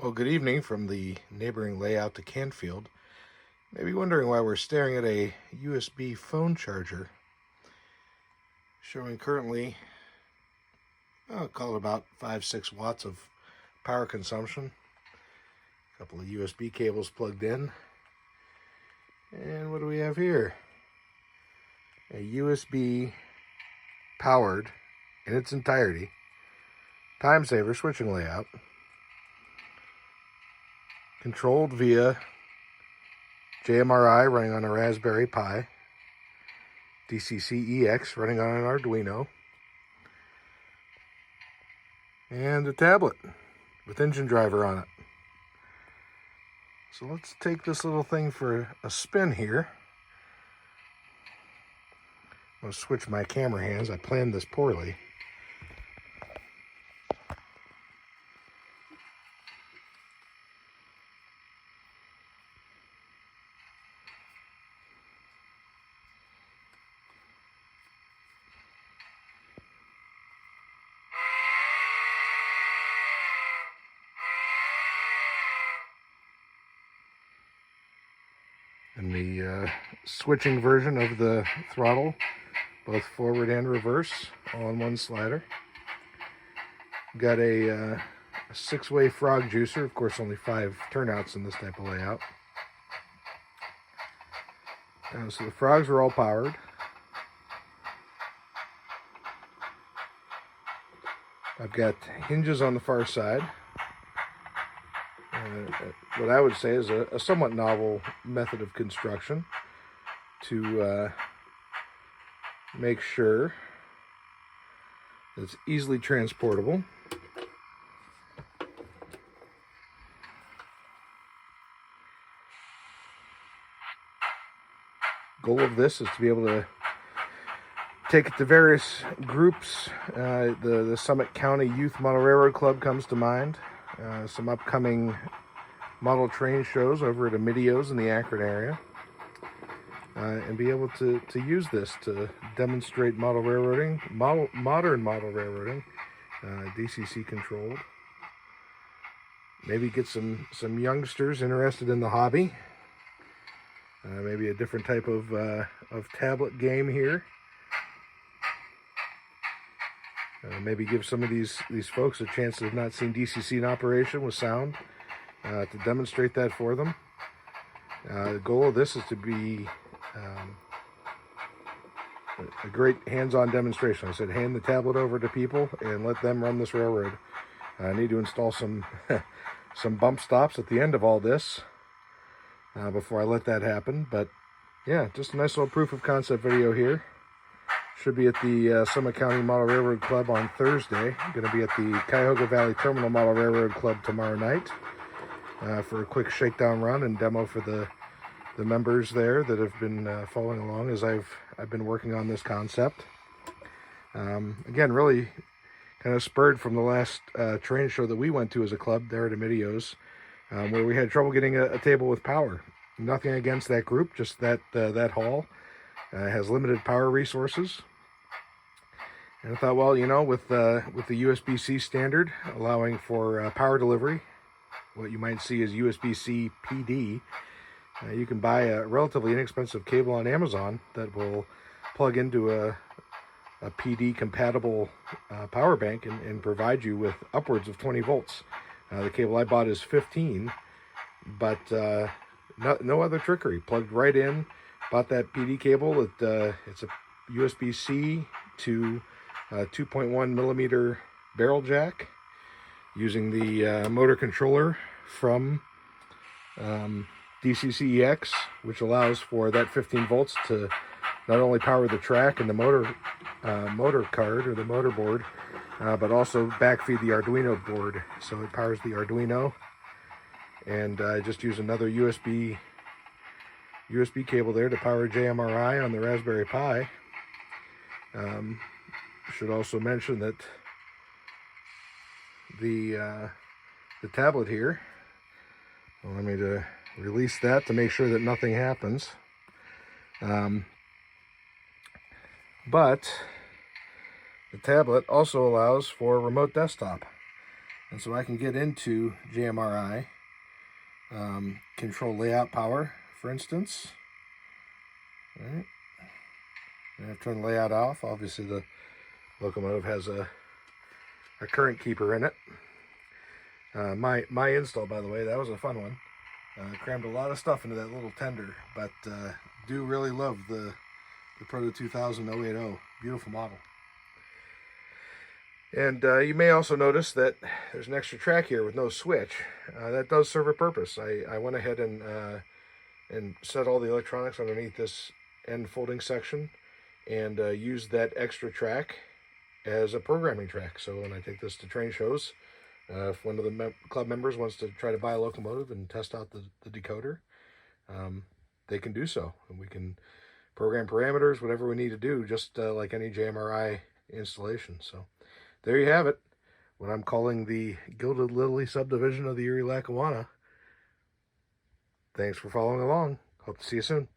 Well, good evening from the neighboring layout to Canfield. Maybe wondering why we're staring at a USB phone charger showing currently, I'll call it about 5-6 watts of power consumption. A couple of USB cables plugged in. And what do we have here? A USB powered, in its entirety, timesaver switching layout. Controlled via JMRI running on a Raspberry Pi, DCC-EX running on an Arduino, and a tablet with engine driver on it. So let's take this little thing for a spin here. I'm going to switch my camera hands. I planned this poorly. And the switching version of the throttle, both forward and reverse, all in one slider. Got a 6-way frog juicer, of course only 5 turnouts in this type of layout. So the frogs are all powered. I've got hinges on the far side. What I would say is a somewhat novel method of construction to make sure that it's easily transportable. Goal of this is to be able to take it to various groups. The Summit County Youth Model Railroad Club comes to mind. Some upcoming model train shows over at Amidio's in the Akron area, and be able to use this to demonstrate model railroading, modern model railroading, DCC controlled. Maybe get some youngsters interested in the hobby. Maybe a different type of tablet game here. Maybe give some of these folks a chance that have not seen DCC in operation with sound, to demonstrate that for them. The goal of this is to be a great hands-on demonstration. I said hand the tablet over to people and let them run this railroad. I need to install some some bump stops at the end of all this before I let that happen. But yeah, just a nice little proof of concept video here. Should be at the Summit County Model Railroad Club on Thursday. Going to be at the Cuyahoga Valley Terminal Model Railroad Club tomorrow night for a quick shakedown run and demo for the members there that have been following along as I've been working on this concept. Again, really kind of spurred from the last train show that we went to as a club there at Amidio's, where we had trouble getting a table with power. Nothing against that group, just that hall has limited power resources. And I thought, well, you know, with the USB-C standard allowing for power delivery, what you might see as USB-C PD, you can buy a relatively inexpensive cable on Amazon that will plug into a PD compatible power bank and provide you with upwards of 20 volts. The cable I bought is 15, but no other trickery. Plugged right in. Bought that PD cable. It's a USB-C to 2.1 millimeter barrel jack, using the motor controller from DCC-EX, which allows for that 15 volts to not only power the track and the motor card or the motor board, but also backfeed the Arduino board. So it powers the Arduino, and I just use another USB cable there to power JMRI on the Raspberry Pi. Should also mention that the tablet here, allow me to release that to make sure that nothing happens. But the tablet also allows for remote desktop. And so I can get into JMRI, control layout power, for instance. All right. And I've turned layout off. Obviously the locomotive has a current keeper in it. My install, by the way, that was a fun one. Crammed a lot of stuff into that little tender, but do really love the Proto 2000 080. Beautiful model. And you may also notice that there's an extra track here with no switch. That does serve a purpose. I went ahead and set all the electronics underneath this end folding section and used that extra track as a programming track. So when I take this to train shows, if one of the club members wants to try to buy a locomotive and test out the decoder, they can do so. And we can program parameters, whatever we need to do, just like any JMRI installation. So there you have it. What I'm calling the Gilded Lilly Subdivision of the Erie Lackawanna. Thanks for following along. Hope to see you soon.